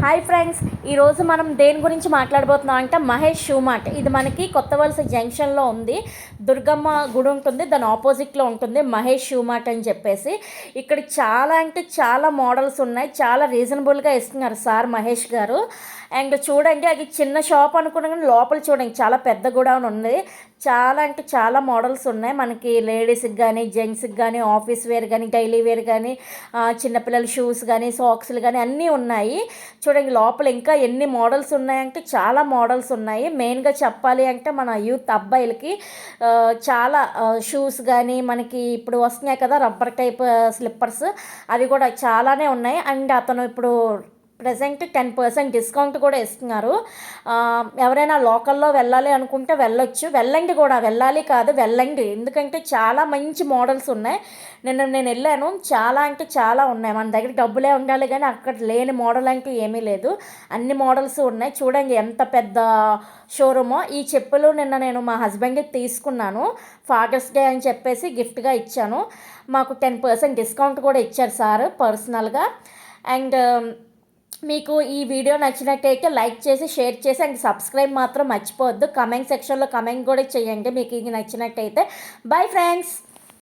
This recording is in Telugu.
హాయ్ ఫ్రెండ్స్, ఈరోజు మనం దేని గురించి మాట్లాడబోతున్నాం అంటే మహేష్ షూ మార్ట్. ఇది మనకి కొత్త వలస జంక్షన్లో ఉంది. దుర్గమ్మ గుడి ఉంటుంది, దాని ఆపోజిట్లో ఉంటుంది మహేష్ షూ మార్ట్ అని చెప్పేసి. ఇక్కడ చాలా అంటే చాలా మోడల్స్ ఉన్నాయి, చాలా రీజనబుల్గా ఇస్తున్నారు సార్ మహేష్ గారు. అండ్ చూడండి, అది చిన్న షాప్ అనుకున్నా కానీ లోపల చూడండి చాలా పెద్ద గోడౌన్ ఉంది. చాలా అంటే చాలా మోడల్స్ ఉన్నాయి మనకి, లేడీస్కి కానీ జెంట్స్కి కానీ ఆఫీస్ వేర్ కానీ డైలీ వేర్ కానీ చిన్నపిల్లల షూస్ కానీ సాక్స్లు కానీ అన్నీ ఉన్నాయి. చూడండి లోపల ఇంకా ఎన్ని మోడల్స్ ఉన్నాయంటే చాలా మోడల్స్ ఉన్నాయి. మెయిన్గా చెప్పాలి అంటే మన యూత్ అబ్బాయిలకి చాలా షూస్ కానీ మనకి ఇప్పుడు వస్తున్నాయి కదా రబ్బర్ టైప్ స్లిప్పర్స్, అవి కూడా చాలానే ఉన్నాయి. అండ్ అతను ఇప్పుడు ప్రజెంట్ 10% డిస్కౌంట్ కూడా ఇస్తున్నారు. ఎవరైనా లోకల్లో వెళ్ళాలి అనుకుంటే వెళ్ళొచ్చు, వెళ్ళండి కూడా, వెళ్ళాలి కాదు వెళ్ళండి, ఎందుకంటే చాలా మంచి మోడల్స్ ఉన్నాయి. నేను వెళ్ళాను, చాలా అంటే చాలా ఉన్నాయి. మన దగ్గర డబ్బులే ఉండాలి కానీ అక్కడ లేని మోడల్ అంటూ ఏమీ లేదు, అన్ని మోడల్స్ ఉన్నాయి. చూడండి ఎంత పెద్ద షోరూమో. ఈ చెప్పులు నిన్న నేను మా హస్బెండ్కి తీసుకున్నాను, ఫాదర్స్ డే అని చెప్పేసి గిఫ్ట్గా ఇచ్చాను. మాకు 10% డిస్కౌంట్ కూడా ఇచ్చారు సార్ పర్సనల్గా. అండ్ మీకు ఈ వీడియో నచ్చినట్టయితే లైక్ చేసి షేర్ చేసి అండ్ సబ్స్క్రైబ్ మాత్రం మర్చిపోవద్దు. కమెంట్ సెక్షన్లో కమెంట్ కూడా చేయండి మీకు ఇది నచ్చినట్టయితే. Bye friends.